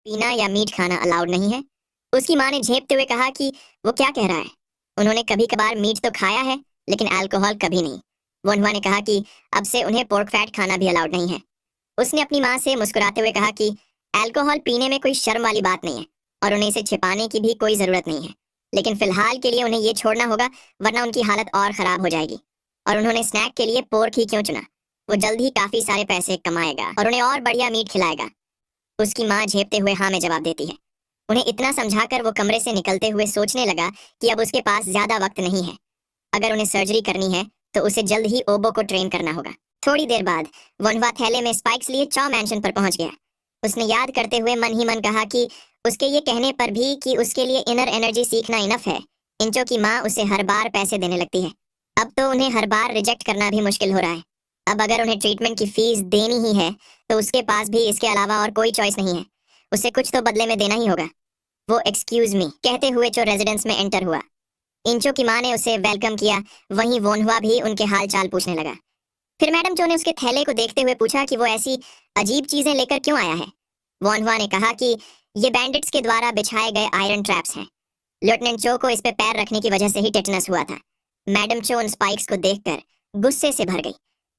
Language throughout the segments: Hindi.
पीना या मीट खाना अलाउड नहीं है। उसकी माँ ने झेपते हुए कहा कि वो क्या कह रहा है। उन्होंने कभी कभार मीट तो खाया है, लेकिन अल्कोहल कभी नहीं। वनवा ने कहा कि अब से उन्हें पोर्क फैट खाना भी अलाउड नहीं है। उसने अपनी माँ से मुस्कुराते हुए कहा कि अल्कोहल पीने में कोई शर्म वाली बात नहीं है और उन्हें इसे छिपाने की भी कोई जरूरत नहीं है, लेकिन फिलहाल के लिए उन्हें ये छोड़ना होगा, वरना उनकी हालत और खराब हो जाएगी। और उन्होंने स्नैक के लिए पोर्क ही क्यों चुना? वो जल्द ही काफी सारे पैसे कमाएगा और उन्हें और बढ़िया मीट खिलाएगा। उसकी माँ झेपते हुए हाँ में जवाब देती है। उन्हें इतना समझाकर वो कमरे से निकलते हुए सोचने लगा कि अब उसके पास ज्यादा वक्त नहीं है। अगर उन्हें सर्जरी करनी है तो उसे जल्द ही ओबो को ट्रेन करना होगा। थोड़ी देर बाद वनवा थैले में स्पाइक्स लिए चौ मैंशन पर पहुंच गया। उसने याद करते हुए मन ही मन कहा कि उसके ये कहने पर भी कि उसके लिए इनर एनर्जी सीखना इनफ है, इंचो की माँ उसे हर बार पैसे देने लगती है। अब तो उन्हें हर बार रिजेक्ट करना भी मुश्किल हो रहा है। अब अगर उन्हें ट्रीटमेंट की फीस देनी ही है तो उसके पास भी इसके अलावा और कोई चॉइस नहीं है। उसे कुछ तो बदले में देना ही होगा। वो एक्सक्यूज मी कहते हुए जो रेजिडेंस में एंटर हुआ। इंचो की माँ ने उसे वेलकम किया, वहीं वोनहुआ भी उनके हाल चाल पूछने लगा। फिर मैडम चो ने उसके थैले को देखते हुए पूछा कि वो ऐसी अजीब चीजें लेकर क्यों आया है। वोनहुआ ने कहा कि ये बैंडिट्स के द्वारा बिछाए गए आयरन ट्रैप्स हैं। लेफ्टिनेंट चो को इस पे पैर रखने की वजह से ही टेटनस हुआ था। मैडम चो उन स्पाइक्स को देखकर गुस्से से भर गई।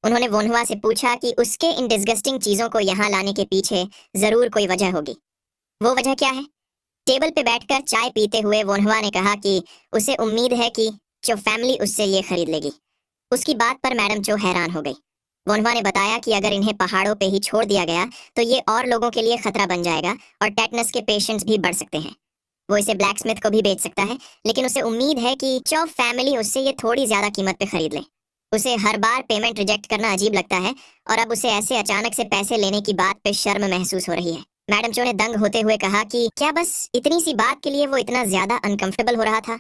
उन्होंने वोनहुआ से पूछा कि उसके इन डिस्गस्टिंग चीजों को यहाँ लाने के पीछे जरूर कोई वजह होगी। वो वजह क्या है? टेबल पे बैठकर चाय पीते हुए वोनहुआ ने कहा कि उसे उम्मीद है कि चो फैमिली उससे ये खरीद लेगी। उसकी बात पर मैडम चो हैरान हो गई। वोनहुआ ने बताया कि अगर इन्हें पहाड़ों पे ही छोड़ दिया गया तो ये और लोगों के लिए खतरा बन जाएगा और टेटनस के पेशेंट्स भी बढ़ सकते हैं। वो इसे ब्लैक स्मिथ को भी बेच सकता है, लेकिन उसे उम्मीद है कि चो फैमिली उससे ये थोड़ी ज्यादा कीमत पे खरीद ले। उसे हर बार पेमेंट रिजेक्ट करना अजीब लगता है और अब उसे ऐसे अचानक से पैसे लेने की बात पे शर्म महसूस हो रही है। मैडम चो ने दंग होते हुए कहा कि क्या बस इतनी सी बात के लिए वो इतना ज्यादा अनकंफर्टेबल हो रहा था?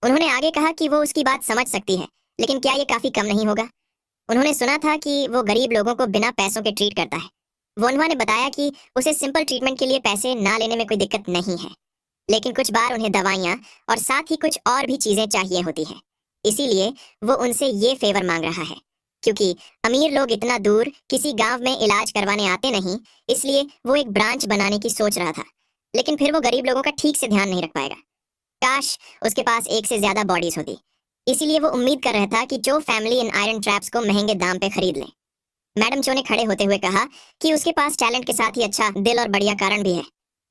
उन्होंने आगे कहा कि वो उसकी बात समझ सकती है, लेकिन क्या ये काफी कम नहीं होगा? उन्होंने सुना था कि वो गरीब लोगों को बिना पैसों के ट्रीट करता है। वोनवा ने बताया कि उसे सिंपल ट्रीटमेंट के लिए पैसे ना लेने में कोई दिक्कत नहीं है, लेकिन कुछ बार उन्हें दवाइयाँ और साथ ही कुछ और भी चीजें चाहिए होती हैं। इसीलिए वो उनसे ये फेवर मांग रहा है, क्योंकि अमीर लोग इतना दूर किसी गांव में इलाज करवाने आते नहीं, इसलिए वो एक ब्रांच बनाने की सोच रहा था। लेकिन फिर वो गरीब लोगों का ठीक से ध्यान नहीं रख पाएगा। काश उसके पास एक से ज्यादा बॉडीज होती। इसीलिए वो उम्मीद कर रहा था कि जो फैमिली इन आयरन ट्रैप्स को महंगे दाम पे खरीद ले। मैडम चो ने खड़े होते हुए कहा कि उसके पास टैलेंट के साथ ही अच्छा दिल और बढ़िया कारण भी है।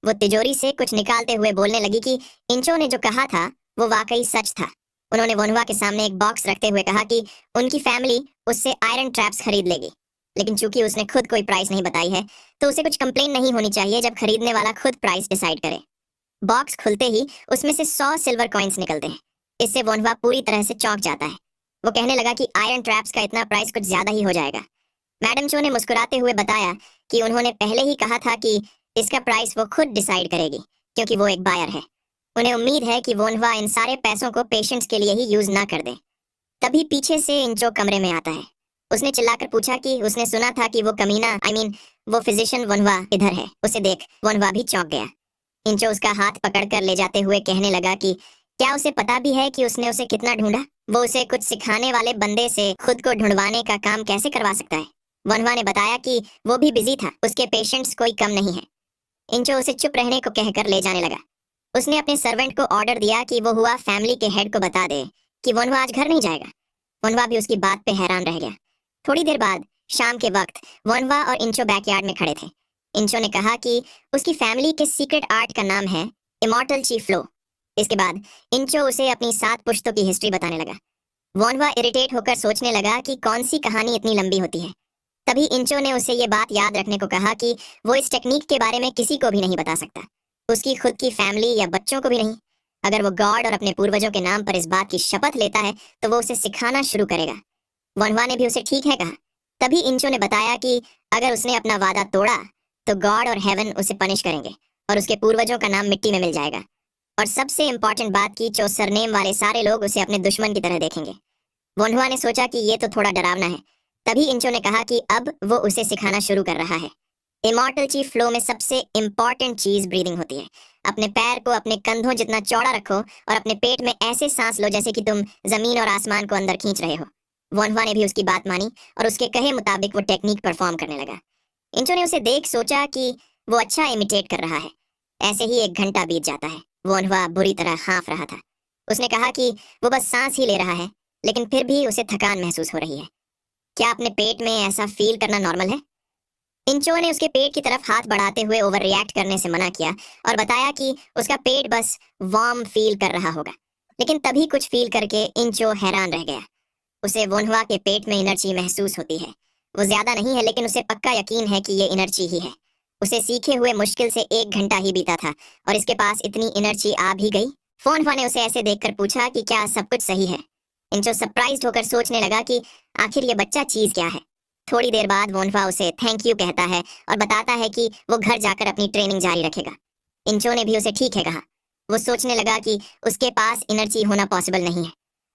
वो तिजोरी से कुछ निकालते हुए बोलने लगी कि इंचो ने जो कहा था वो वाकई सच था। उन्होंने वोनहुआ के सामने एक बॉक्स रखते हुए कहा कि उनकी फैमिली उससे आयरन ट्रैप्स खरीद लेगी, लेकिन चूंकि उसने खुद कोई प्राइस नहीं बताई है तो उसे कुछ कंप्लेन नहीं होनी चाहिए जब खरीदने वाला खुद प्राइस डिसाइड करे। बॉक्स खुलते ही उसमें से 100 सिल्वर कॉइन्स निकलते हैं। इससे वोनहुआ पूरी तरह से चौंक जाता है। वो कहने लगा कि आयरन ट्रैप्स का इतना प्राइस कुछ ज्यादा ही हो जाएगा। मैडम चो ने मुस्कुराते हुए बताया कि उन्होंने पहले ही कहा था कि इसका प्राइस वो खुद डिसाइड करेगी, क्योंकि वो एक बायर है। उन्हें उम्मीद है कि वोनहुआ इन सारे पैसों को पेशेंट्स के लिए ही यूज ना कर दे। तभी पीछे से इंचो कमरे में आता है। उसने चिल्लाकर पूछा कि उसने सुना था कि वो कमीना वो फिजिशियन वोनहुआ इधर है। उसे देख वोनहुआ भी चौंक गया। इंचो उसका हाथ पकड़कर ले जाते हुए कहने लगा कि क्या उसे पता भी है कि उसने उसे कितना ढूंढा? वो उसे कुछ सिखाने वाले बंदे से खुद को ढूंढवाने का काम कैसे करवा सकता है? वनवा ने बताया कि वो भी बिजी था, उसके पेशेंट्स कोई कम नहीं है। इंचो उसे चुप रहने को कहकर ले जाने लगा। उसने अपने सर्वेंट को ऑर्डर दिया कि वो हुआ फैमिली के हेड को बता दे कि वनवा आज घर नहीं जाएगा। वनवा भी उसकी बात पे हैरान रह गया। थोड़ी देर बाद शाम के वक्त वनवा और इंचो बैकयार्ड में खड़े थे। इंचो ने कहा कि उसकी फैमिली के सीक्रेट आर्ट का नाम है इमॉर्टल ची फ्लो। इसके बाद इंचो उसे अपनी 7 पुश्तों की हिस्ट्री बताने लगा। वोनवा इरिटेट होकर सोचने लगा कि कौन सी कहानी इतनी लंबी होती है। तभी इंचो ने उसे ये बात याद रखने को कहा कि वो इस टेक्निक के बारे में किसी को भी नहीं बता सकता, उसकी खुद की फैमिली या बच्चों को भी नहीं। अगर वो गॉड और अपने पूर्वजों के नाम पर इस बात की शपथ लेता है तो वो उसे सिखाना शुरू करेगा। वोनवा ने भी उसे ठीक है कहा। तभी इंचो ने बताया कि अगर उसने अपना वादा तोड़ा तो गॉड और हेवन उसे पनिश करेंगे और उसके पूर्वजों का नाम मिट्टी में मिल जाएगा। और सबसे इंपॉर्टेंट बात की जो सरनेम वाले सारे लोग उसे अपने दुश्मन की तरह देखेंगे। वोनहुआ ने सोचा कि ये तो थोड़ा डरावना है। तभी इंचो ने कहा कि अब वो उसे सिखाना शुरू कर रहा है। इमॉर्टल ची फ्लो में सबसे इंपॉर्टेंट चीज ब्रीदिंग होती है। अपने पैर को अपने कंधों जितना चौड़ा रखो और अपने पेट में ऐसे सांस लो जैसे कि तुम जमीन और आसमान को अंदर खींच रहे हो। वोनहुआ ने भी उसकी बात मानी और उसके कहे मुताबिक वो टेक्निक परफॉर्म करने लगा। इंचो ने उसे देख सोचा कि वो अच्छा इमिटेट कर रहा है, ऐसे ही 1 घंटा बीत जाता है। वोनहुआ बुरी तरह हाँफ रहा था। उसने कहा कि वो बस सांस ही ले रहा है, लेकिन फिर भी उसे थकान महसूस हो रही है। क्या अपने पेट में ऐसा फील करना नॉर्मल है? इंचो ने उसके पेट की तरफ हाथ बढ़ाते हुए ओवर रिएक्ट करने से मना किया और बताया कि उसका पेट बस वार्म फील कर रहा होगा। लेकिन तभी कुछ फील करके इंचो हैरान रह गया। उसे वोनहुआ के पेट में एनर्जी महसूस होती है। वो ज्यादा नहीं है, लेकिन उसे पक्का यकीन है कि ये एनर्जी ही है। उसे सीखे हुए मुश्किल से 1 घंटा ही बीता था और इसके पास इतनी एनर्जी आ भी गई। फोनहुआ ने उसे ऐसे देखकर पूछा कि क्या सब कुछ सही है। इंचो सरप्राइज्ड होकर सोचने लगा कि आखिर ये बच्चा चीज क्या है। थोड़ी देर बाद वोनहुआ उसे थैंक यू कहता है और बताता है कि वो घर जाकर अपनी ट्रेनिंग जारी रखेगा। इंचो ने भी उसे ठीक है कहा। वो सोचने लगा कि उसके पास एनर्जी होना पॉसिबल नहीं है।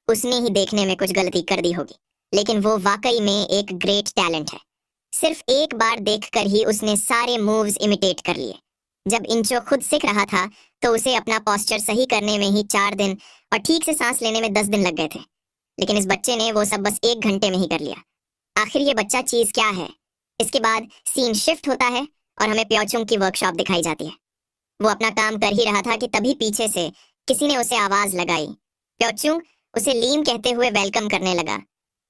उसने ही देखने में कुछ गलती कर दी होगी, लेकिन वो वाकई में एक ग्रेट टैलेंट है। सिर्फ एक बार देखकर ही उसने सारे मूव्स इमिटेट कर लिए। जब इंचो खुद सीख रहा था तो उसे अपना पोस्चर सही करने में ही 4 दिन और ठीक से सांस लेने में 10 दिन लग गए थे, लेकिन इस बच्चे ने वो सब बस 1 घंटे में ही कर लिया। आखिर ये बच्चा चीज क्या है? इसके बाद सीन शिफ्ट होता है और हमें प्योचुंग की वर्कशॉप दिखाई जाती है। वो अपना काम कर ही रहा था कि तभी पीछे से किसी ने उसे आवाज लगाई। प्योचुंग उसे लीम कहते हुए वेलकम करने लगा।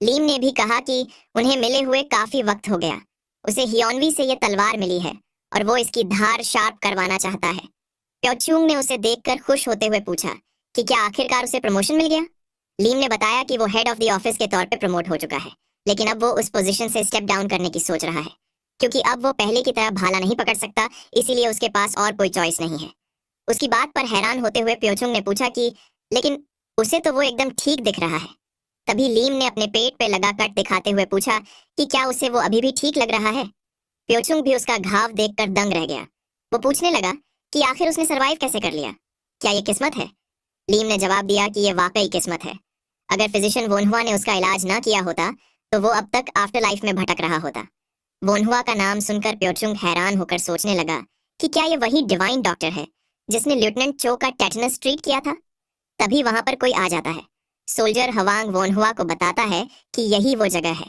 लीम ने भी कहा कि उन्हें मिले हुए काफी वक्त हो गया। उसे हियोनवी से ये तलवार मिली है और वो इसकी धार शार्प करवाना चाहता है। प्योचुंग ने उसे देखकर खुश होते हुए पूछा कि क्या आखिरकार उसे प्रमोशन मिल गया। लीम ने बताया कि वो हेड ऑफ द ऑफिस के तौर पे प्रमोट हो चुका है, लेकिन अब वो उस पोजीशन से स्टेप डाउन करने की सोच रहा है, क्योंकि अब वो पहले की तरह भाला नहीं पकड़ सकता, इसीलिए उसके पास और कोई चॉइस नहीं है। उसकी बात पर हैरान होते हुए प्योचुंग ने पूछा कि लेकिन उसे तो वो एकदम ठीक दिख रहा है। तभी लीम ने अपने पेट पे लगा कट दिखाते हुए पूछा कि क्या उसे वो अभी भी ठीक लग रहा है। प्योचुंग भी उसका घाव देखकर दंग रह गया। वो पूछने लगा कि आखिर उसने सरवाइव कैसे कर लिया, क्या ये किस्मत है? लीम ने जवाब दिया कि ये वाकई किस्मत है। अगर फिजिशियन वोनहुआ ने उसका इलाज ना किया होता तो वो अब तक आफ्टर लाइफ में भटक रहा होता। वोनहुआ का नाम सुनकर प्योचुंग हैरान होकर सोचने लगा कि क्या ये वही डिवाइन डॉक्टर है जिसने लेफ्टिनेंट चो का टेटनस ट्रीट किया था। तभी वहां पर कोई आ जाता है। सोल्जर हवांग वोनहुआ को बताता है कि यही वो जगह है।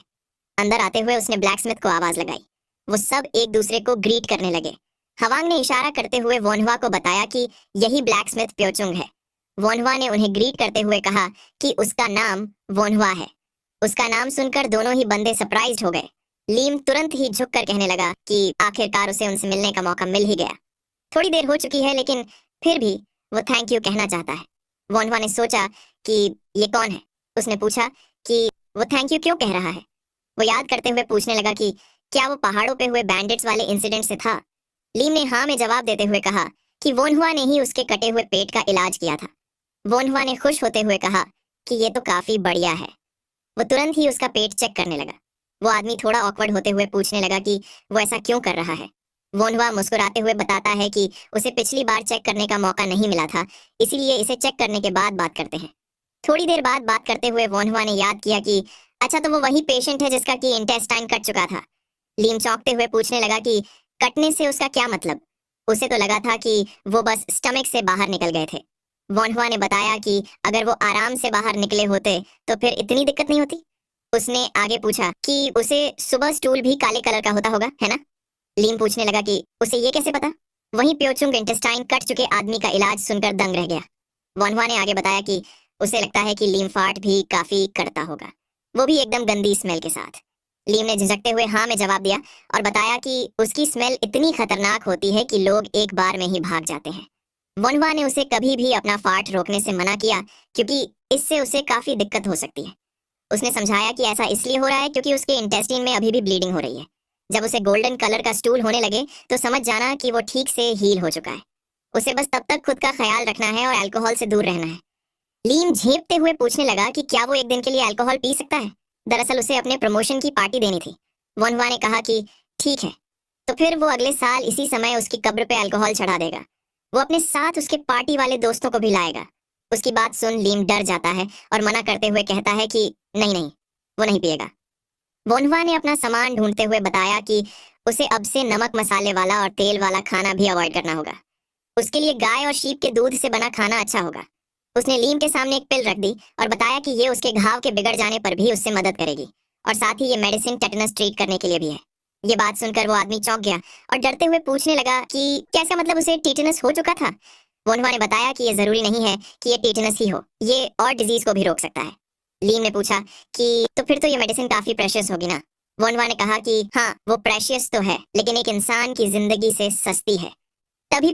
अंदर आते हुए उसने ब्लैकस्मिथ को आवाज लगाई। वो सब एक दूसरे को ग्रीट करने लगे। हवांग ने इशारा करते हुए वोनहुआ को बताया कि यही ब्लैकस्मिथ प्योचुंग है। वोनहुआ ने उन्हें ग्रीट करते हुए कहा कि उसका नाम वोनहुआ है। उसका नाम सुनकर दोनों ही बंदे सरप्राइज्ड हो गए। लीम तुरंत ही झुककर कहने लगा कि आखिरकार उसे उनसे मिलने का मौका मिल ही गया। थोड़ी देर हो चुकी है, लेकिन फिर भी वो थैंक यू कहना चाहता है। वोनहुआ ने सोचा कि ये कौन है। उसने पूछा कि वो थैंक यू क्यों कह रहा है। वो याद करते हुए पूछने लगा कि क्या वो पहाड़ों पे हुए बैंडिट्स वाले इंसिडेंट से था। लीम ने हाँ में जवाब देते हुए कहा कि वोनहुआ ने ही उसके कटे हुए पेट का इलाज किया था। वोनहुआ ने खुश होते हुए कहा कि ये तो काफी बढ़िया है। वो तुरंत ही उसका पेट चेक करने लगा। वो आदमी थोड़ा ऑकवर्ड होते हुए पूछने लगा कि वो ऐसा क्यों कर रहा है। वोनहुआ मुस्कुराते हुए बताता है कि उसे पिछली बार चेक करने का मौका नहीं मिला था, इसीलिए इसे चेक करने के बाद बात करते हैं। थोड़ी देर बाद बात करते हुए वोनहुआ ने याद किया कि अच्छा, तो वो वही पेशेंट है जिसका कि इंटेस्टाइन कट चुका था। लीम चौंकते हुए पूछने लगा कि कटने से उसका क्या मतलब। उसे तो लगा था कि वो बस स्टमक से बाहर निकल गए थे। वोनहुआ ने बताया कि अगर वो आराम से बाहर निकले होते तो फिर इतनी दिक्कत नहीं होती। उसने आगे पूछा कि उसे सुबह स्टूल भी काले कलर का होता होगा, है ना? लीम पूछने लगा कि उसे ये कैसे पता। वहीं प्योचुंग इंटेस्टाइन कट चुके आदमी का इलाज सुनकर दंग रह गया। वोनहुआ ने आगे बताया कि उसे लगता है कि लीम फाट भी काफी करता होगा, वो भी एकदम गंदी स्मेल के साथ। लीम ने झिझकते हुए हाँ में जवाब दिया और बताया कि उसकी स्मेल इतनी खतरनाक होती है कि लोग एक बार में ही भाग जाते हैं। वोनहुआ ने उसे कभी भी अपना फाट रोकने से मना किया, क्योंकि इससे उसे काफी दिक्कत हो सकती है। उसने समझाया कि ऐसा इसलिए हो रहा है क्योंकि उसके इंटेस्टाइन में अभी भी ब्लीडिंग हो रही है। जब उसे गोल्डन कलर का स्टूल होने लगे तो समझ जाना कि वो ठीक से हील हो चुका है। उसे बस तब तक खुद का ख्याल रखना है और अल्कोहल से दूर रहना है। लीम झेपते हुए पूछने लगा कि क्या वो एक दिन के लिए अल्कोहल पी सकता है। दरअसल उसे अपने प्रमोशन की पार्टी देनी थी। वोनहुआ ने कहा कि ठीक है, तो फिर वो अगले साल इसी समय उसकी कब्र पे अल्कोहल चढ़ा देगा। वो अपने साथ उसके पार्टी वाले दोस्तों को भी लाएगा। उसकी बात सुन लीम डर जाता है और मना करते हुए कहता है कि नहीं नहीं, वो नहीं पिएगा। वोनहुआ ने अपना सामान ढूंढते हुए बताया कि उसे अब से नमक मसाले वाला और तेल वाला खाना भी अवॉइड करना होगा। उसके लिए गाय और शीप के दूध से बना खाना अच्छा होगा। उसने लीम के सामने एक पिल रख दी और बताया कि ये उसके घाव के बिगड़ जाने पर भी उससे मदद करेगी और साथ ही ये मेडिसिन टेटनस ट्रीट करने के लिए भी है। ये बात सुनकर वो आदमी चौंक गया और डरते हुए पूछने लगा कि क्या इसका मतलब उसे टीटेनस हो चुका था। वोनवा ने बताया कि ये जरूरी नहीं है कि ये टीटेनस ही हो, ये और डिजीज को भी रोक सकता है। लीम ने पूछा कि तो फिर तो ये मेडिसिन काफी प्रेशियस होगी ना। वोनवा ने कहा कि हाँ, वो प्रेशियस तो है, लेकिन एक इंसान की जिंदगी से सस्ती है। तभी